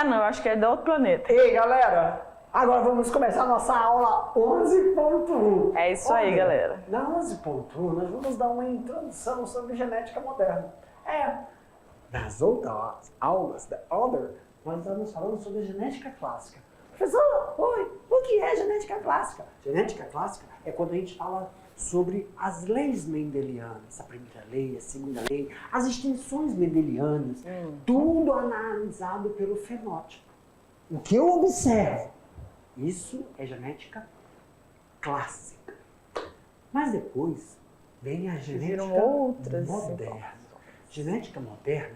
não, eu acho que é de outro planeta. Ei, galera, agora vamos começar a nossa aula 11.1. É isso aí, galera. Na 11.1 nós vamos dar uma introdução sobre genética moderna. Nas outras aulas, nós estamos falando sobre genética clássica. Professor, oi, o que é genética clássica? Genética clássica é quando a gente fala sobre as leis mendelianas, a primeira lei, a segunda lei, as extensões mendelianas, tudo analisado pelo fenótipo. O que eu observo, isso é genética clássica. Mas depois vem a genética moderna. Genética moderna,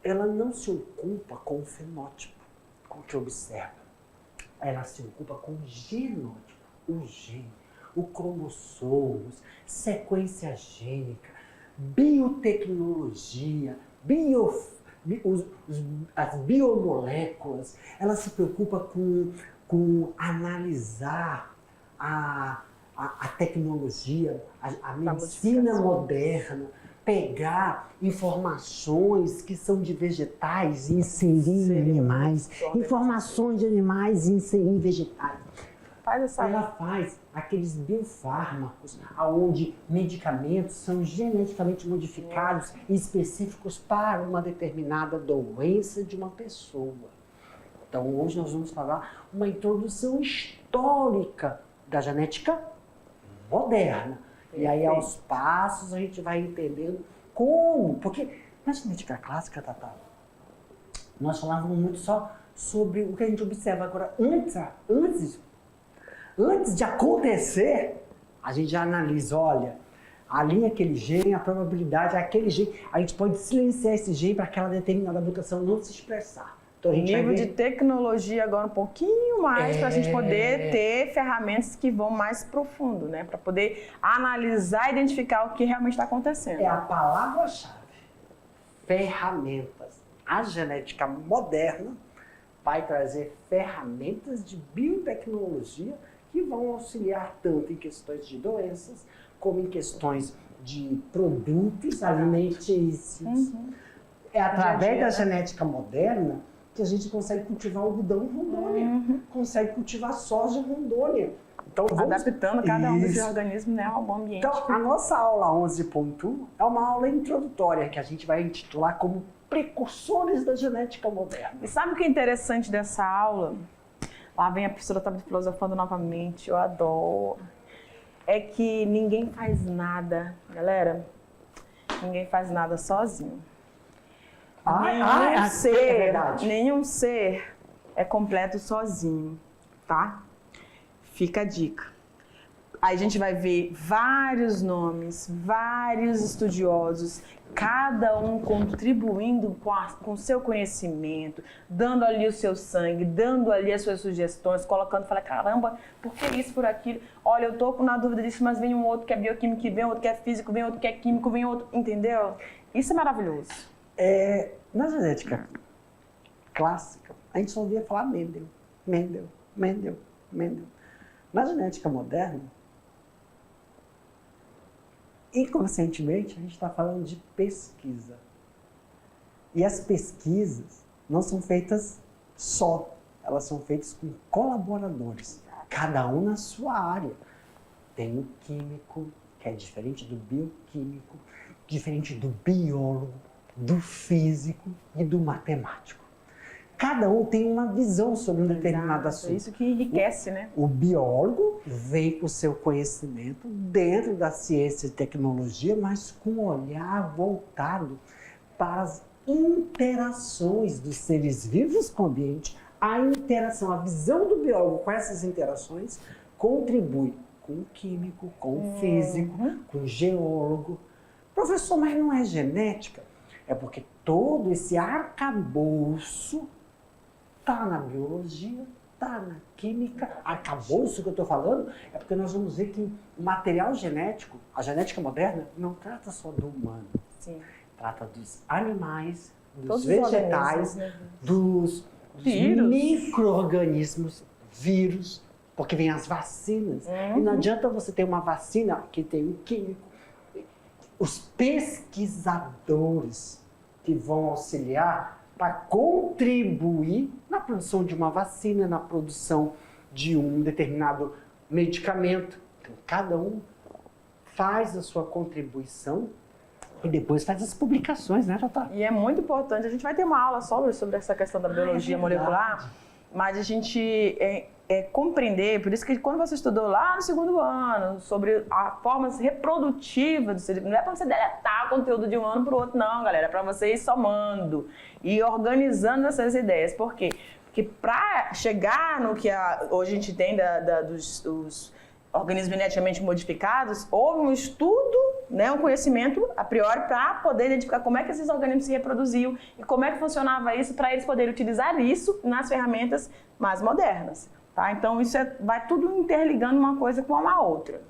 ela não se ocupa com o fenótipo, com o que observa. Ela se ocupa com o genótipo, o gene, o cromossomos, sequência gênica, biotecnologia, as biomoléculas. Ela se preocupa com analisar a tecnologia, a medicina moderna, pegar informações que são de vegetais e inserir em animais, informações de animais e inserir em vegetais. Ela faz aqueles biofármacos, onde medicamentos são geneticamente modificados e específicos para uma determinada doença de uma pessoa. Então, hoje nós vamos falar uma introdução histórica da genética moderna. E aí, aos passos, a gente vai entendendo como. Porque na genética clássica, Tata, nós falávamos muito só sobre o que a gente observa. Agora, antes de acontecer, a gente já analisa, olha, ali aquele gene, a probabilidade é aquele gene. A gente pode silenciar esse gene para aquela determinada mutação não se expressar. Então, nível de tecnologia agora um pouquinho mais para a gente poder ter ferramentas que vão mais profundo, né? Para poder analisar e identificar o que realmente está acontecendo. É a palavra-chave. Ferramentas. A genética moderna vai trazer ferramentas de biotecnologia que vão auxiliar tanto em questões de doenças como em questões de produtos alimentícios. É através da genética moderna que a gente consegue cultivar algodão em Rondônia, consegue cultivar soja em Rondônia. Então, adaptando cada um dos organismos, né, ao ambiente. Então, a nossa aula 11.1 é uma aula introdutória que a gente vai intitular como Precursores da Genética Moderna. E sabe o que é interessante dessa aula? Lá vem a professora Tabita filosofando novamente, eu adoro. É que ninguém faz nada, galera, ninguém faz nada sozinho. Nenhum ser é completo sozinho, tá? Fica a dica. Aí a gente vai ver vários nomes, vários estudiosos, cada um contribuindo com o seu conhecimento, dando ali o seu sangue, dando ali as suas sugestões, colocando, fala, caramba, por que isso, por aquilo? Olha, eu tô na dúvida disso, mas vem um outro que é bioquímico, vem outro que é físico, vem outro que é químico, vem outro, entendeu? Isso é maravilhoso. Na genética clássica, a gente só ouvia falar Mendel. Na genética moderna, inconscientemente, a gente está falando de pesquisa. E as pesquisas não são feitas só, elas são feitas com colaboradores, cada um na sua área. Tem o químico, que é diferente do bioquímico, diferente do biólogo, do físico e do matemático. Cada um tem uma visão sobre um determinado assunto. É isso que enriquece, né? O biólogo vem com o seu conhecimento dentro da ciência e tecnologia, mas com um olhar voltado para as interações dos seres vivos com o ambiente. A interação, a visão do biólogo com essas interações contribui com o químico, com o físico, com o geólogo. Professor, mas não é genética? É porque todo esse arcabouço está na biologia, está na química. Arcabouço que eu estou falando é porque nós vamos ver que o material genético, a genética moderna, não trata só do humano. Sim. Trata dos animais, dos todos vegetais, dos micro-organismos, vírus, porque vem as vacinas. E não adianta você ter uma vacina que tem um químico. Os pesquisadores que vão auxiliar para contribuir na produção de uma vacina, na produção de um determinado medicamento. Então, cada um faz a sua contribuição e depois faz as publicações, né, Tata? E é muito importante, a gente vai ter uma aula sobre essa questão da biologia molecular, mas a gente compreender, por isso que quando você estudou lá no segundo ano, sobre as formas reprodutivas do cérebro, não é para você deletar o conteúdo de um ano para o outro, não, galera, é para você ir somando e organizando essas ideias. Por quê? Porque para chegar no que hoje a gente tem dos organismos geneticamente modificados, houve um estudo, né, um conhecimento a priori para poder identificar como é que esses organismos se reproduziam e como é que funcionava isso para eles poderem utilizar isso nas ferramentas mais modernas. Tá? Então isso vai tudo interligando uma coisa com a outra.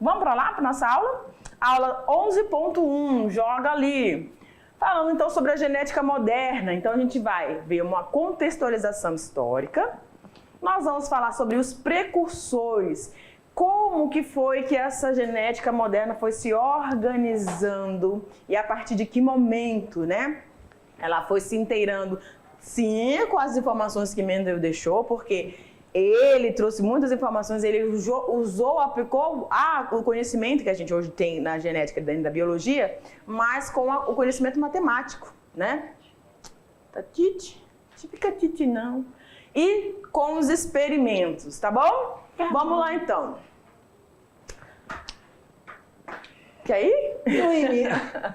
Vamos para lá, para nossa aula? Aula 11.1, joga ali. Falando então sobre a genética moderna, então a gente vai ver uma contextualização histórica. Nós vamos falar sobre os precursores. Como que foi que essa genética moderna foi se organizando e a partir de que momento, né? Ela foi se inteirando, sim, com as informações que Mendel deixou, porque ele trouxe muitas informações, ele aplicou o conhecimento que a gente hoje tem na genética dentro da biologia, mas com o conhecimento matemático, né? Tá tite? Fica tite não. E com os experimentos, tá bom? Vamos lá então. Quer ir?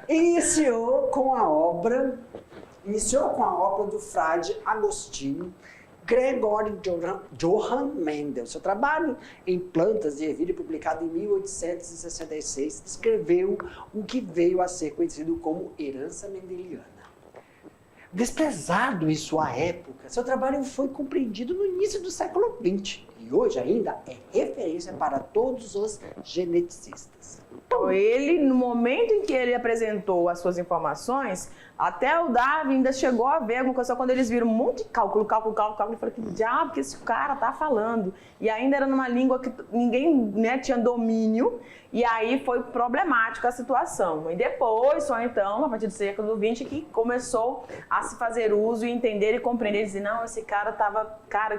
Iniciou com a obra do frade Agostinho Gregório Johann Mendel. Seu trabalho em plantas de ervilha, publicado em 1866, descreveu o que veio a ser conhecido como herança mendeliana. Desprezado em sua época, seu trabalho foi compreendido no início do século XX e hoje ainda é referência para todos os geneticistas. Então, ele, no momento em que ele apresentou as suas informações, até o Darwin ainda chegou a ver alguma coisa, só quando eles viram um monte de cálculo, ele falou, que diabo que esse cara tá falando? E ainda era numa língua que ninguém, né, tinha domínio, e aí foi problemática a situação. E depois, só então, a partir do século XX, que começou a se fazer uso e entender e compreender, e dizer, não, esse cara o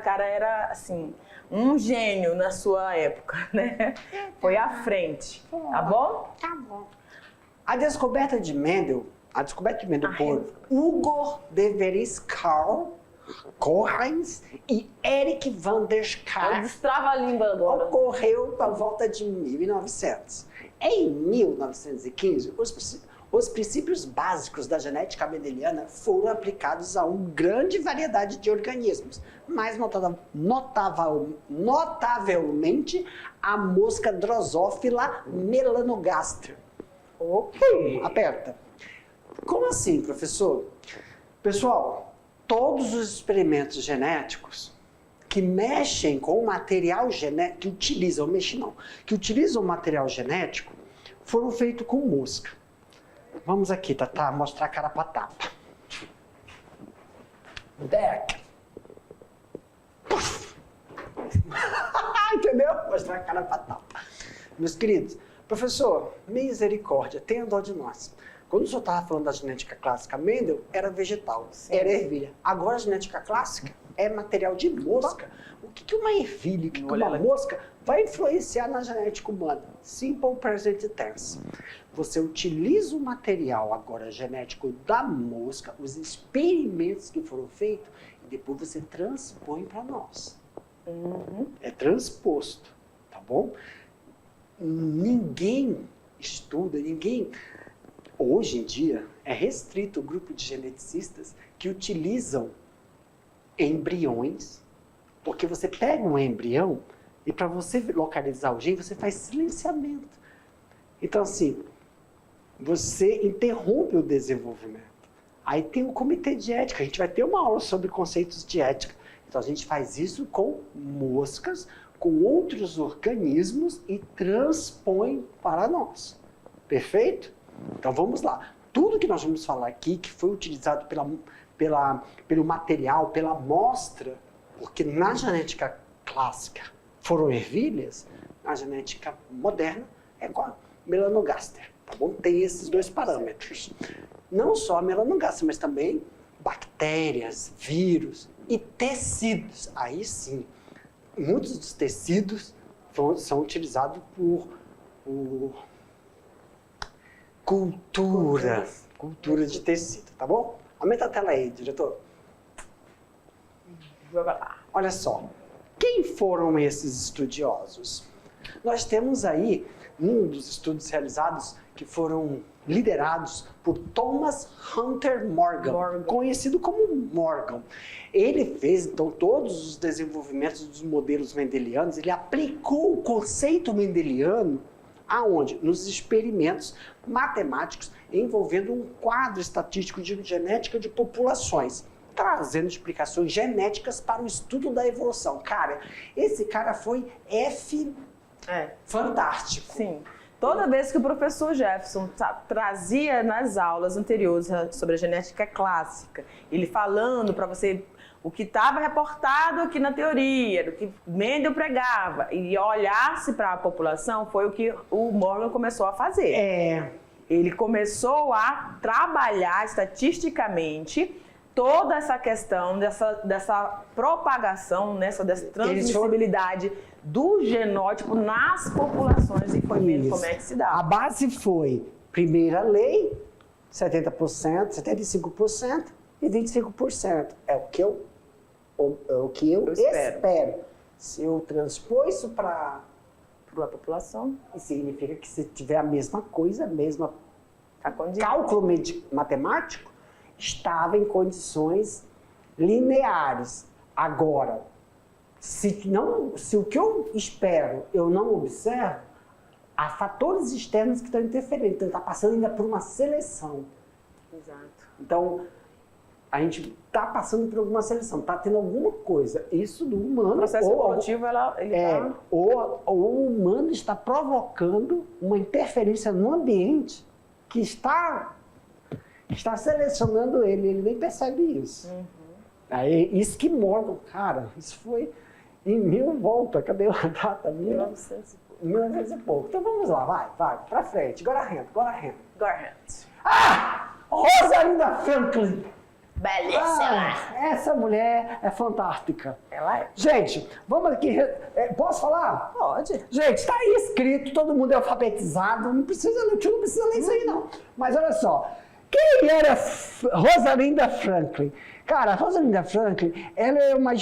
cara era, assim, um gênio na sua época, né? Foi à frente, tá bom? Tá bom. A descoberta de Mendel por Hugo de Vries Correns e Eric van der Schaar destrava a língua agora. Ocorreu por volta de 1900. Em 1915, os princípios básicos da genética mendeliana foram aplicados a uma grande variedade de organismos, mais notavelmente a mosca Drosophila melanogaster. Ok. Aperta. Como assim, professor? Pessoal, todos os experimentos genéticos que mexem com o material genético, que utilizam o material genético, foram feitos com mosca. Vamos aqui, Tata, mostrar a cara pra tapa. Deck. Entendeu? Mostrar a cara pra tapa. Meus queridos, professor, misericórdia, tenha dó de nós. Quando o senhor estava falando da genética clássica, Mendel era vegetal, era ervilha. Agora a genética clássica é material de mosca. O que uma ervilha, o que uma mosca vai influenciar na genética humana? Simple present tense. Você utiliza o material agora genético da mosca, os experimentos que foram feitos, e depois você transpõe para nós. É transposto, tá bom? Ninguém estuda, hoje em dia, é restrito o grupo de geneticistas que utilizam embriões, porque você pega um embrião e para você localizar o gene, você faz silenciamento. Então, assim, você interrompe o desenvolvimento. Aí tem um comitê de ética, a gente vai ter uma aula sobre conceitos de ética. Então, a gente faz isso com moscas, com outros organismos e transpõe para nós. Perfeito? Então vamos lá. Tudo que nós vamos falar aqui, que foi utilizado pelo material, pela amostra, porque na genética clássica foram ervilhas, na genética moderna é com a melanogaster. Tá bom? Tem esses dois parâmetros. Não só a melanogaster, mas também bactérias, vírus e tecidos. Aí sim, muitos dos tecidos são utilizados por cultura de tecido, tá bom? Aumenta a tela aí, diretor. Olha só, quem foram esses estudiosos? Nós temos aí um dos estudos realizados que foram liderados por Thomas Hunter Morgan, conhecido como Morgan. Ele fez, então, todos os desenvolvimentos dos modelos mendelianos, ele aplicou o conceito mendeliano aonde? Nos experimentos matemáticos envolvendo um quadro estatístico de genética de populações, trazendo explicações genéticas para o estudo da evolução. Cara, esse cara foi fantástico. Sim. Toda vez que o professor Jefferson trazia nas aulas anteriores sobre a genética clássica, ele falando para você o que estava reportado aqui na teoria, do que Mendel pregava, e olhasse para a população, foi o que o Morgan começou a fazer. Ele começou a trabalhar estatisticamente toda essa questão dessa propagação, dessa transmissibilidade do genótipo nas populações e foi vendo como é que se dá. A base foi, primeira lei, 70%, 75% e 25%. É o que eu espero. Se eu transpor isso para a população, significa que se tiver a mesma coisa, cálculo matemático, estava em condições lineares. Agora, se o que eu espero eu não observo, há fatores externos que estão interferindo, então está passando ainda por uma seleção. Exato. Então, a gente está passando por alguma seleção, está tendo alguma coisa. Isso do humano... O processo evolutivo, o humano está provocando uma interferência no ambiente que está selecionando ele nem percebe isso. Aí, isso que Morgan, cara, isso foi em 1000 volta, cadê a data? 1900 e pouco. Então vamos lá, vai, pra frente, Go ahead. Rosalind Franklin! Belíssima! Essa mulher é fantástica. Ela é. Gente, vamos aqui, posso falar? Pode. Gente, está aí escrito, todo mundo é alfabetizado, não precisa ler isso aí não. Mas olha só, quem era Rosalinda Franklin? Cara, a Rosalinda Franklin, ela é uma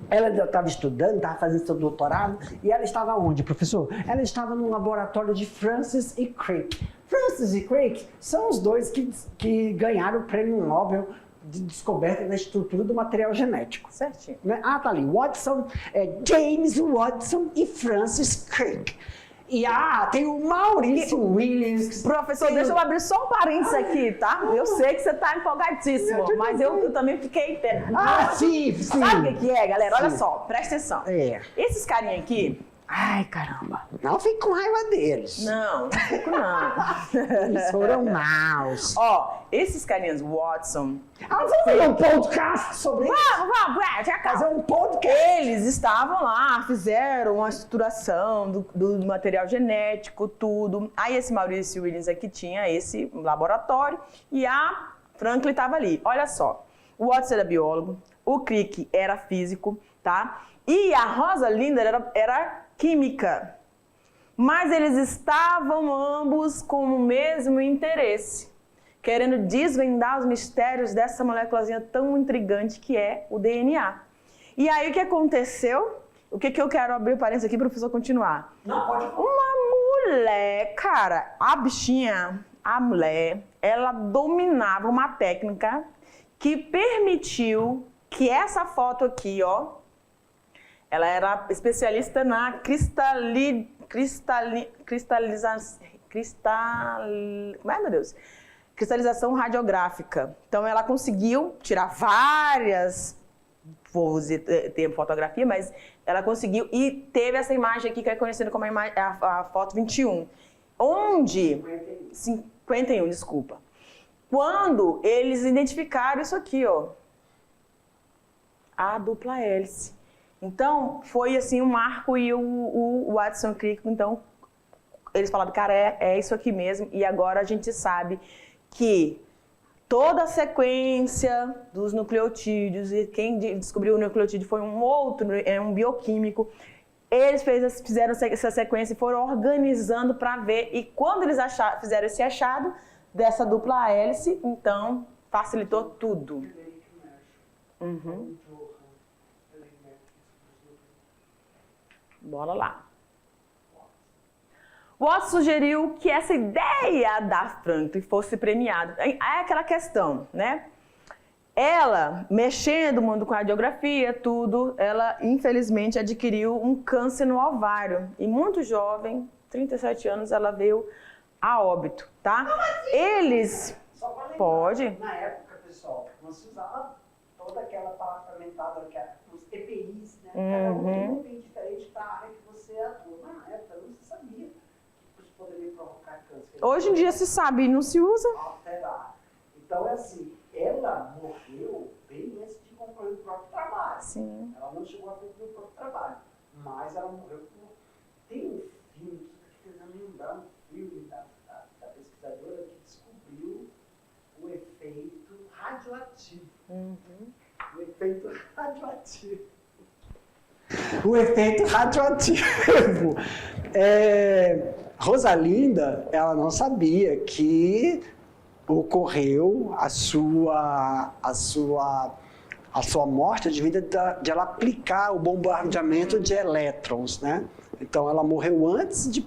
Ela estava estudando, estava fazendo seu doutorado, e ela estava onde, professor? Ela estava no laboratório de Francis e Crick. Francis e Crick são os dois que ganharam o prêmio Nobel de descoberta da estrutura do material genético. Certinho. Né? Tá ali, James Watson e Francis Crick. E tem o Maurício Williams. Professor, deixa eu abrir só um parênteses aqui, tá? Eu sei que você tá empolgadíssimo, mas eu também fiquei... Sim. Sabe o que é, galera? Olha só, presta atenção. Esses carinha aqui... Ai, caramba. Não fique com raiva deles. Não fico não. Eles foram maus. Esses carinhas Watson... vamos fazer um podcast sobre isso? Vamos, já fazer um podcast. Eles estavam lá, fizeram uma estruturação do material genético, tudo. Aí esse Maurício Williams aqui tinha esse laboratório e a Franklin estava ali. Olha só, o Watson era biólogo, o Crick era físico, tá? E a Rosalinda era química. Mas eles estavam ambos com o mesmo interesse, querendo desvendar os mistérios dessa moléculazinha tão intrigante que é o DNA. E aí o que aconteceu? O que eu quero abrir o parênteses aqui para o professor continuar? Não, pode. Uma mulher, cara, a mulher, ela dominava uma técnica que permitiu que essa foto aqui, ela era especialista na cristalização radiográfica. Então, ela conseguiu tirar várias, vou dizer, tem fotografia, mas ela conseguiu e teve essa imagem aqui que é conhecida como a foto 21. 51, desculpa. Quando eles identificaram isso aqui, a dupla hélice. Então, foi assim um marco e o Watson Crick, então, eles falaram, cara, é isso aqui mesmo. E agora a gente sabe que toda a sequência dos nucleotídeos, e quem descobriu o nucleotídeo foi um bioquímico. Eles fizeram essa sequência e foram organizando para ver, e quando eles fizeram esse achado dessa dupla hélice, então facilitou tudo. Uhum. Bora lá. Watts sugeriu que essa ideia da Franklin fosse premiada. É aquela questão, né? Ela, mexendo muito com a radiografia, tudo, ela infelizmente adquiriu um câncer no ovário. E muito jovem, 37 anos, ela veio a óbito, tá? Eles... Só pra lembrar, Pode. Na época, pessoal, não se usava toda aquela palavra fermentada, os EPIs, né? Cada um tem um EPI diferente para a área que você atua. Na época, não se sabia que isso poderia provocar câncer. Hoje em dia se sabe e não se usa. Alterar. Então, é assim, ela morreu bem antes de concluir o próprio trabalho. Sim. Ela não chegou a concluir o próprio trabalho, mas ela morreu por... Tem um filme, estou tentando lembrar um filme da pesquisadora que descobriu o efeito radioativo. O efeito radioativo. O efeito radioativo. Rosalinda, ela não sabia que ocorreu a sua morte devido de ela aplicar o bombardeamento de elétrons, né? Então ela morreu antes de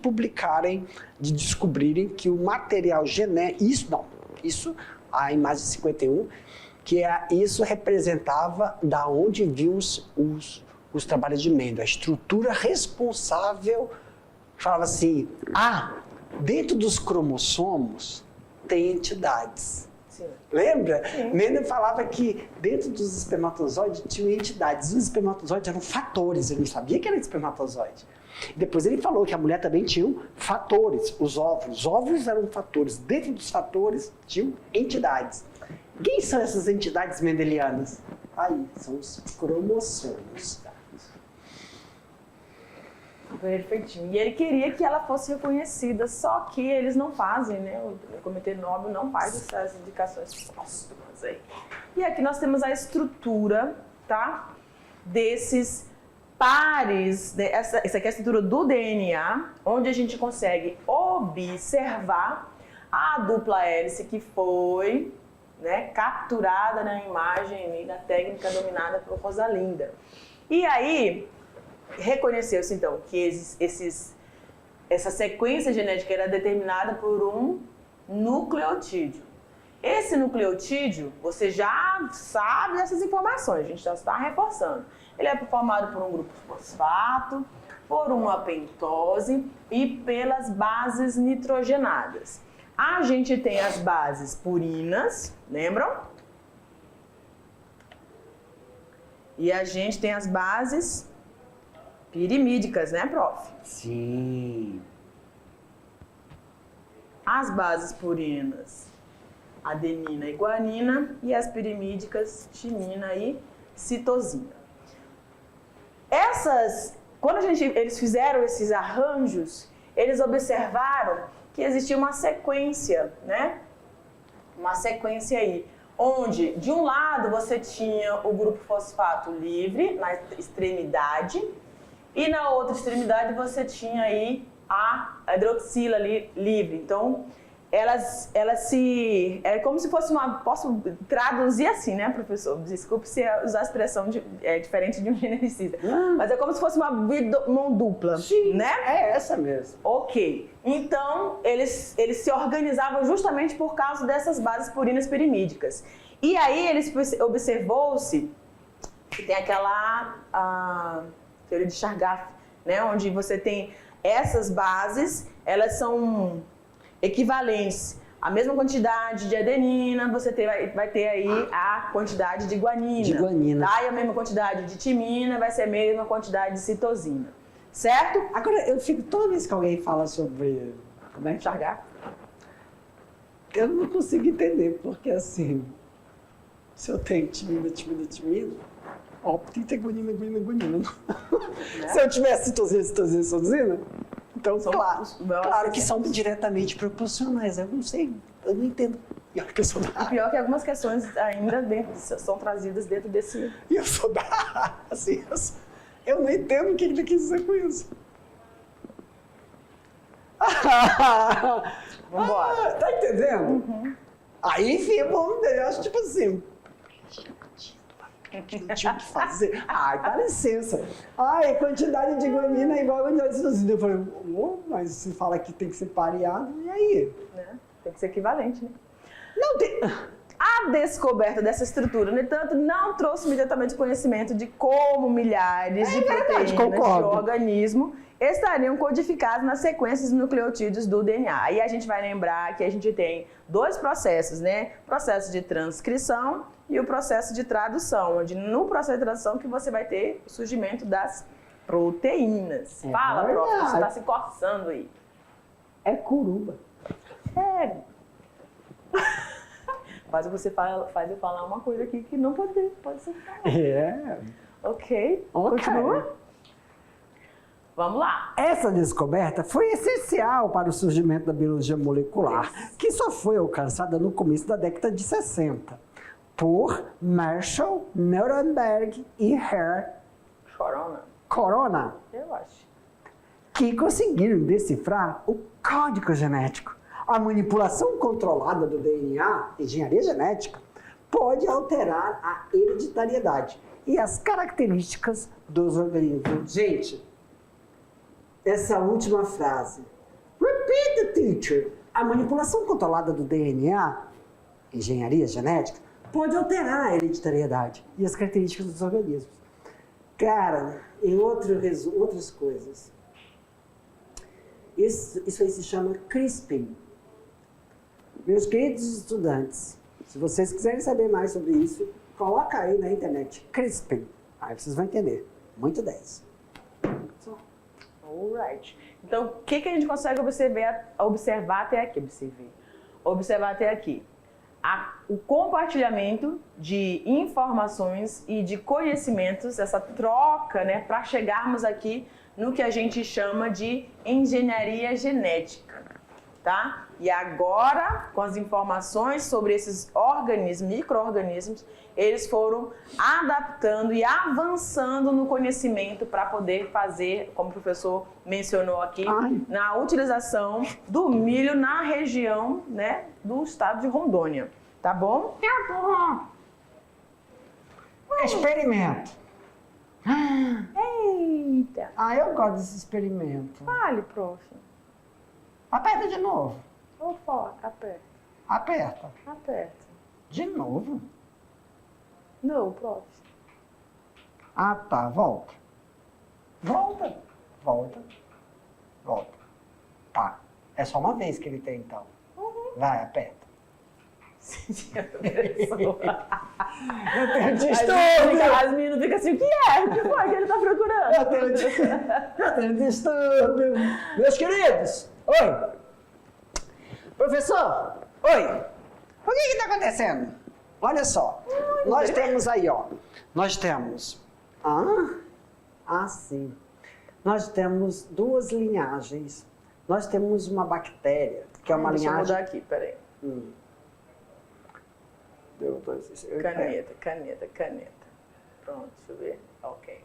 descobrirem que o material genético, isso a imagem 51, isso representava da onde vinham os trabalhos de Mendel, a estrutura responsável. Falava assim, dentro dos cromossomos tem entidades. Sim. Lembra? Sim. Mendel falava que dentro dos espermatozoides tinham entidades. Os espermatozoides eram fatores, ele não sabia que era espermatozoide. Depois ele falou que a mulher também tinha fatores, os óvulos. Os óvulos eram fatores. Dentro dos fatores tinham entidades. Quem são essas entidades mendelianas? Aí, são os cromossomos. Perfeitinho. E ele queria que ela fosse reconhecida, só que eles não fazem, né? O Comitê Nobel não faz essas indicações póstumas aí. E aqui nós temos a estrutura, tá? Desses pares, essa aqui é a estrutura do DNA, onde a gente consegue observar a dupla hélice que foi, né, capturada na imagem da técnica dominada por Rosalinda. E aí, reconheceu-se então que essa sequência genética era determinada por um nucleotídeo. Esse nucleotídeo, você já sabe dessas informações, a gente já está reforçando. Ele é formado por um grupo fosfato, por uma pentose e pelas bases nitrogenadas. A gente tem as bases purinas, lembram? E a gente tem as bases pirimídicas, né, prof? Sim. As bases purinas, adenina e guanina, e as pirimídicas, timina e citosina. Quando eles fizeram esses arranjos, eles observaram que existia uma sequência, né? Uma sequência aí, onde de um lado você tinha o grupo fosfato livre na extremidade, e na outra extremidade você tinha aí a hidroxila livre. Então, é como se fosse posso traduzir assim, né, professor? Desculpe se usar a expressão diferente de um geneticista. Mas é como se fosse uma mão dupla. Sim, né? É essa mesmo. Ok. Então, eles se organizavam justamente por causa dessas bases purinas pirimídicas. E aí, observou-se que tem aquela teoria de Chargaff, né, onde você tem essas bases, elas são equivalentes. A mesma quantidade de adenina, você vai ter aí a quantidade de guanina. Tá? E a mesma quantidade de timina vai ser a mesma quantidade de citosina. Certo? Agora, eu fico, toda vez que alguém fala sobre... Como é que Chargaff? Eu não consigo entender, porque assim... Se eu tenho timina, tem que ter guanina. Né? Se eu tiver citosina, então, claro que são diretamente proporcionais. Eu não sei, eu não entendo E olha que eu sou da E área. pior que algumas questões ainda são trazidas dentro desse... E eu sou da área. Assim, eu não entendo o que ele quis dizer com isso. Vambora. Tá entendendo? Aí, enfim, eu acho tipo assim... Não tinha o que fazer. Ai, dá licença. Ai, quantidade de guanina é igual a quantidade de suicídio. Eu falei, mas se fala que tem que ser pareado, e aí? Né? Tem que ser equivalente, né? Não tem... A descoberta dessa estrutura, no entanto, não trouxe imediatamente conhecimento de como milhares de proteínas de organismo estariam codificadas nas sequências nucleotídeos do DNA. Aí a gente vai lembrar que a gente tem dois processos, né? O processo de transcrição e o processo de tradução, onde no processo de tradução que você vai ter o surgimento das proteínas. Fala, prof, você está se coçando aí. É curuba. É. Faz eu falar uma coisa aqui que não pode ser falada. É. Ok. Continua. Vamos lá. Essa descoberta foi essencial para o surgimento da biologia molecular, que só foi alcançada no começo da década de 60, por Marshall, Nuremberg e Herr Corona, Eu acho. que conseguiram decifrar o código genético. A manipulação controlada do DNA, engenharia genética, pode alterar a hereditariedade e as características dos organismos. Gente, essa última frase. Repeat the teacher. A manipulação controlada do DNA, engenharia genética, pode alterar a hereditariedade e as características dos organismos. Cara, em outras coisas, isso aí se chama CRISPR. Meus queridos estudantes, se vocês quiserem saber mais sobre isso, coloca aí na internet, CRISPR. Aí vocês vão entender. Muito 10. Alright. Então, o que a gente consegue observar até aqui? Observar até aqui. O compartilhamento de informações e de conhecimentos, essa troca, né, para chegarmos aqui no que a gente chama de engenharia genética, tá? E agora, com as informações sobre esses organismos, micro-organismos, eles foram adaptando e avançando no conhecimento para poder fazer, como o professor mencionou aqui, na utilização do milho na região, né, do estado de Rondônia. Tá bom? Tá bom. Experimento. Eita! Eu gosto desse experimento. Fale, prof. Aperta de novo. Ou foca, aperta. Aperta. Aperta. De novo? Não, prof. Tá. Volta. Volta. Tá. É só uma vez que ele tem, então. Vai, aperta. Eu tenho distúrbio. As meninas ficam assim, o que é? O que foi que ele tá procurando? Eu tenho distúrbio. Meus queridos, oi. Professor, oi. O que está acontecendo? Olha só, nós temos aí, ó. Nós temos... sim. Nós temos duas linhagens. Nós temos uma bactéria, que é uma linhagem... Deixa eu mudar aqui, peraí. Caneta. Pronto, deixa eu ver. Ok.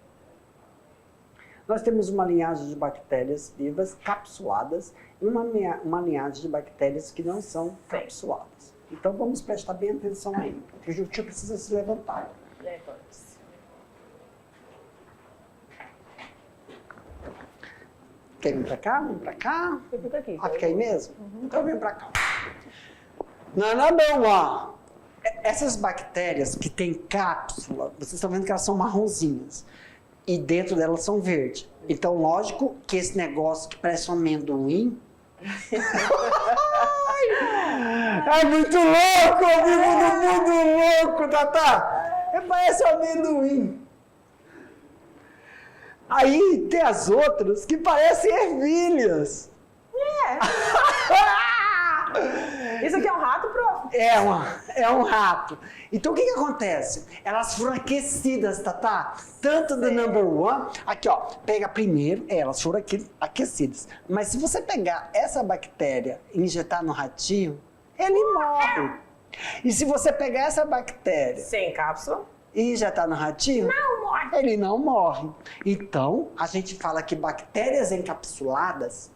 Nós temos uma linhagem de bactérias vivas capsuladas e uma linhagem de bactérias que não são capsuladas. Então vamos prestar bem atenção aí, porque o tio precisa se levantar. Levante-se. Quer vir pra cá? Vem pra cá? Eu fico aqui. Fica aí mesmo? Então vem pra cá. Não, ó. Essas bactérias que têm cápsula, vocês estão vendo que elas são marronzinhas. E dentro delas são verdes. Então, lógico que esse negócio que parece um amendoim... É muito louco! Eu vivo no mundo louco, Tatá! Parece um amendoim. Aí tem as outras que parecem ervilhas. Isso aqui é um rato, prof? É um rato. Então o que acontece? Elas foram aquecidas, Tatá. Tanto do number one, aqui ó, pega primeiro, elas foram aquecidas. Mas se você pegar essa bactéria e injetar no ratinho, ele morre. E se você pegar essa bactéria Sem cápsula? e já está no ratinho, Não morre. ele não morre. Então, a gente fala que bactérias encapsuladas,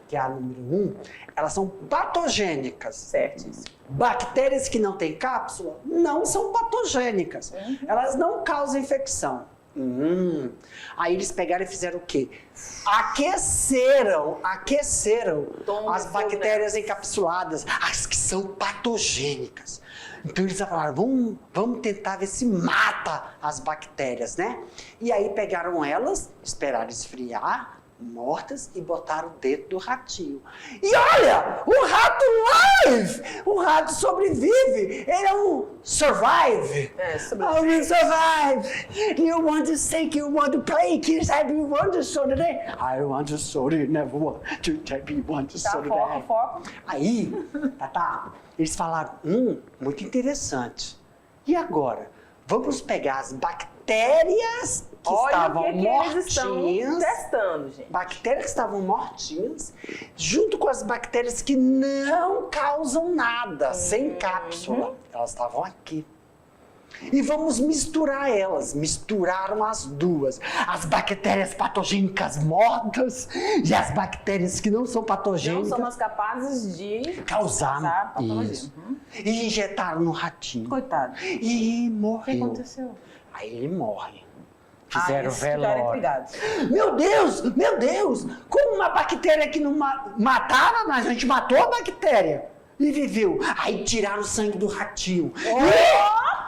que é a número 1, elas são patogênicas. Certíssimo. Bactérias que não têm cápsula não são patogênicas. Elas não causam infecção. Aí eles pegaram e fizeram o quê? Aqueceram as bactérias encapsuladas, as que são patogênicas. Então eles falaram, vamos tentar ver se mata as bactérias, né? E aí pegaram elas, esperaram esfriar, mortas, e botaram dentro do ratinho. E olha, o rato live! O rato sobrevive! Ele é um survive! Sobrevive. Oh, we survive! You want to sing, you want to play, kids, you want to soda today? I want to soda, never want to take me want to soda today. Foco. Aí, eles falaram, muito interessante. E agora? Vamos pegar as bactérias que estavam mortinhas. Eles estão testando, gente. Bactérias que estavam mortinhas, junto com as bactérias que não causam nada, sem cápsula. Elas estavam aqui. E vamos misturar elas. Misturaram as duas. As bactérias patogênicas mortas e as bactérias que não são patogênicas. Não são as capazes de causar patologia. isso. E injetaram no ratinho. Coitado. E morreu. O que aconteceu? Aí ele morre. Fizeram eles ficaram intrigados. Meu Deus! Como uma bactéria que não matava, mas a gente matou a bactéria e viveu. Aí tiraram o sangue do ratinho.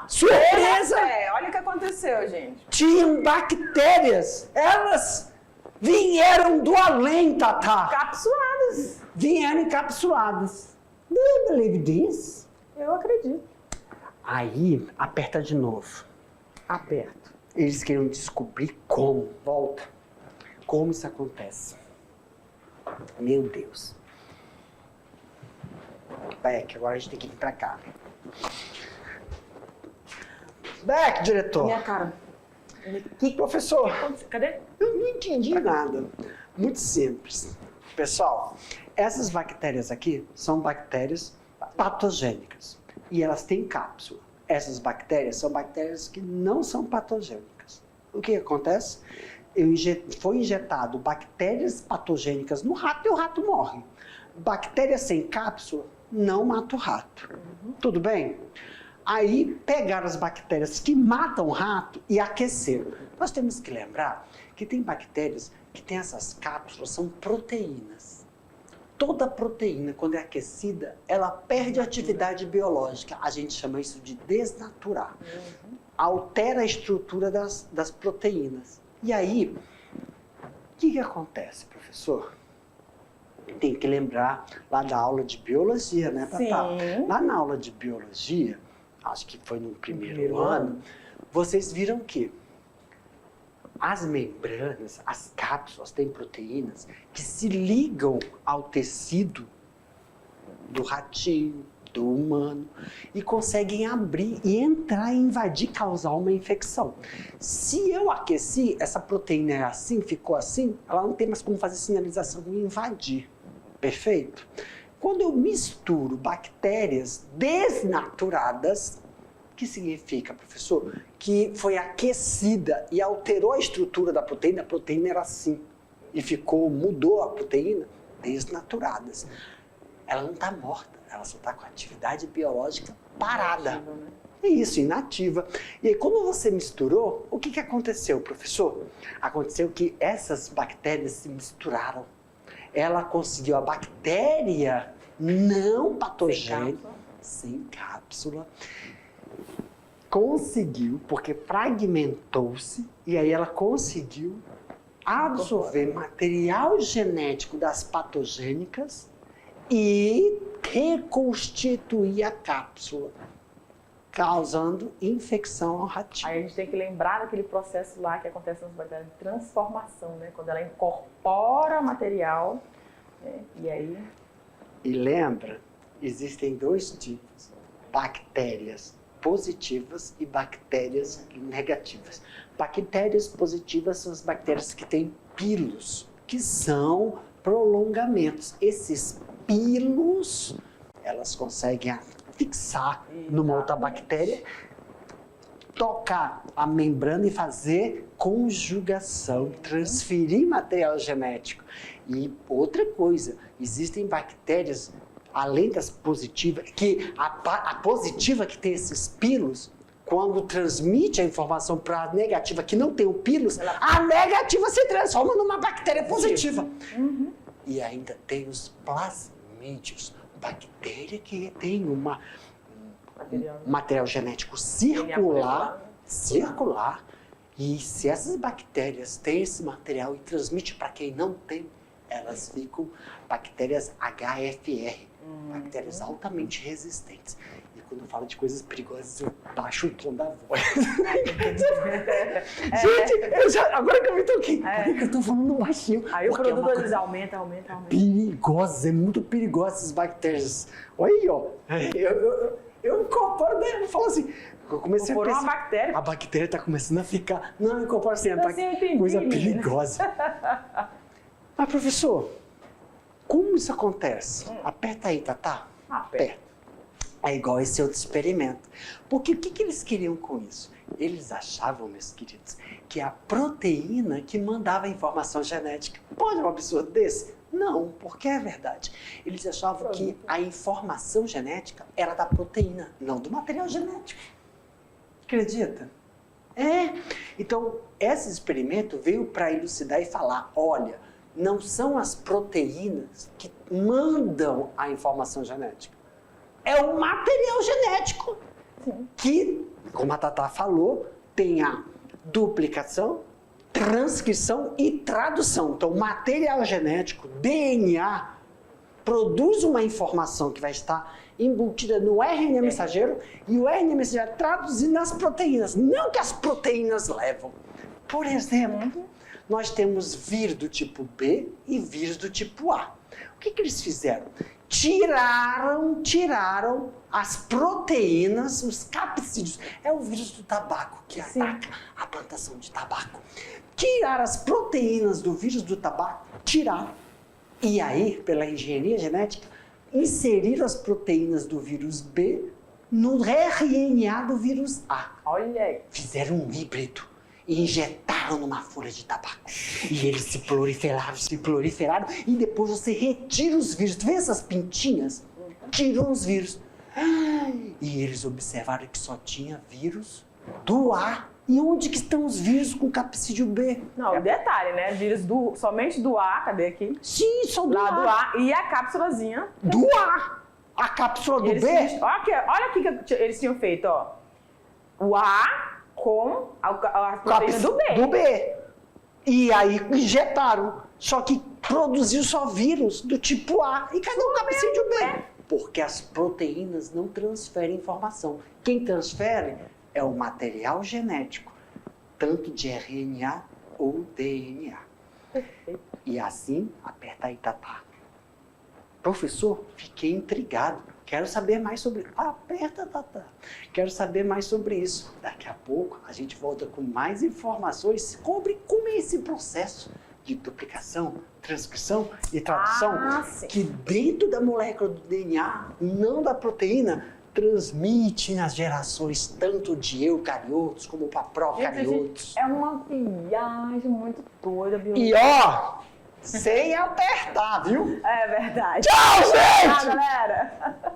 Surpresa! Olha o que aconteceu, gente. Tinham bactérias. Elas vieram do além, Tatá. Capsuladas. Vieram encapsuladas. Do you believe this? Eu acredito. Aí, aperta de novo. Aperto. Eles queriam descobrir como. Volta. Como isso acontece. Meu Deus. Beck, agora a gente tem que ir pra cá. Beck, diretor. Minha cara. Professor. Cadê? Eu não entendi nada. Muito simples. Pessoal, essas bactérias aqui são bactérias patogênicas. E elas têm cápsula. Essas bactérias são bactérias que não são patogênicas. O que acontece? Foi injetado bactérias patogênicas no rato e o rato morre. Bactérias sem cápsula não mata o rato. Tudo bem? Aí pegaram as bactérias que matam o rato e aqueceram. Nós temos que lembrar que tem bactérias que têm essas cápsulas, são proteínas. Toda proteína, quando é aquecida, ela perde a atividade biológica. A gente chama isso de desnaturar. Altera a estrutura das proteínas. E aí, o que acontece, professor? Tem que lembrar lá da aula de biologia, né, Tatá? Sim. Lá na aula de biologia, acho que foi no primeiro ano, vocês viram que as membranas, as cápsulas, têm proteínas que se ligam ao tecido do ratinho, do humano, e conseguem abrir e entrar e invadir, causar uma infecção. Se eu aqueci, essa proteína é assim, ficou assim, ela não tem mais como fazer sinalização e invadir. Perfeito? Quando eu misturo bactérias desnaturadas, o que significa, professor? Que foi aquecida e alterou a estrutura da proteína. A proteína era assim e mudou a proteína, desnaturadas. Ela não está morta, ela só está com a atividade biológica parada. Inativa, né? É isso, inativa. E aí, quando você misturou, o que aconteceu, professor? Aconteceu que essas bactérias se misturaram. Ela conseguiu a bactéria não patogênica, sem cápsula. Conseguiu, porque fragmentou-se, e aí ela conseguiu absorver material genético das patogênicas e reconstituir a cápsula, causando infecção ao ratinho. Aí a gente tem que lembrar daquele processo lá que acontece nas bactérias de transformação, né? Quando ela incorpora material, né? E aí... E lembra, existem dois tipos, bactérias positivas e bactérias negativas. Bactérias positivas são as bactérias que têm pilos, que são prolongamentos. Esses pilos, elas conseguem fixar numa outra bactéria, tocar a membrana e fazer conjugação, transferir material genético. E outra coisa, existem bactérias, além das positivas, que a positiva que tem esses pilos, quando transmite a informação para a negativa que não tem o pilos, a negativa se transforma numa bactéria positiva. E ainda tem os plasmídeos, bactéria que tem um material genético circular, e se essas bactérias têm esse material e transmitem para quem não tem, elas ficam bactérias HFR, bactérias altamente resistentes. E quando eu falo de coisas perigosas, eu baixo o tom da voz. Gente, agora que eu me toquei, por que eu tô falando baixinho? Aí o produto eles aumenta. Perigosa, é muito perigosa essas bactérias. Olha aí, ó. Eu incorporo, né? Eu falo assim, eu comecei a pensar, uma bactéria. a bactéria tá começando a ficar... Não, eu incorporo assim, Entendi, coisa perigosa. Mas, professor, como isso acontece? Aperta aí, Tatá. Aperta. É igual esse outro experimento. Porque o que eles queriam com isso? Eles achavam, meus queridos, que a proteína que mandava a informação genética. Pode um absurdo desse? Não, porque é verdade. Eles achavam que a informação genética era da proteína, não do material genético. Acredita? Então, esse experimento veio para elucidar e falar, olha, não são as proteínas que mandam a informação genética. É o material genético que, como a Tatá falou, tem a duplicação, transcrição e tradução. Então, o material genético, DNA, produz uma informação que vai estar embutida no RNA mensageiro e o RNA mensageiro traduzir nas proteínas, não que as proteínas levam. Por exemplo, nós temos vírus do tipo B e vírus do tipo A. O que eles fizeram? Tiraram as proteínas, os capsídeos. É o vírus do tabaco que ataca a plantação de tabaco. Tiraram as proteínas do vírus do tabaco, tiraram. E aí, pela engenharia genética, inseriram as proteínas do vírus B no RNA do vírus A. Olha aí. Fizeram um híbrido e injetaram numa folha de tabaco. E eles se proliferaram e depois você retira os vírus. Tu vê essas pintinhas? Tirou os vírus. E eles observaram que só tinha vírus do A. E onde que estão os vírus com capsídeo B? Não, detalhe, né? Vírus somente do A, cadê aqui? Sim, só do Lá A. do A e a cápsulazinha. Do A! A cápsula do B? Olha aqui que eles tinham feito, ó. O A com a proteína do B. Do B. E aí injetaram. Só que produziu só vírus do tipo A. E cadê o capsídeo B? Porque as proteínas não transferem informação. Quem transfere é o material genético, tanto de RNA ou DNA. Perfeito. E assim, aperta aí, Tatá. Professor, fiquei intrigado. Quero saber mais sobre... Aperta, Tatá. Quero saber mais sobre isso. Daqui a pouco a gente volta com mais informações sobre como é esse processo de duplicação, transcrição e tradução que dentro da molécula do DNA, não da proteína, transmite nas gerações tanto de eucariotos como para procariotos. É uma viagem muito doida, biologia. E ó, sem apertar, viu? É verdade. Tchau, gente! Tchau, galera!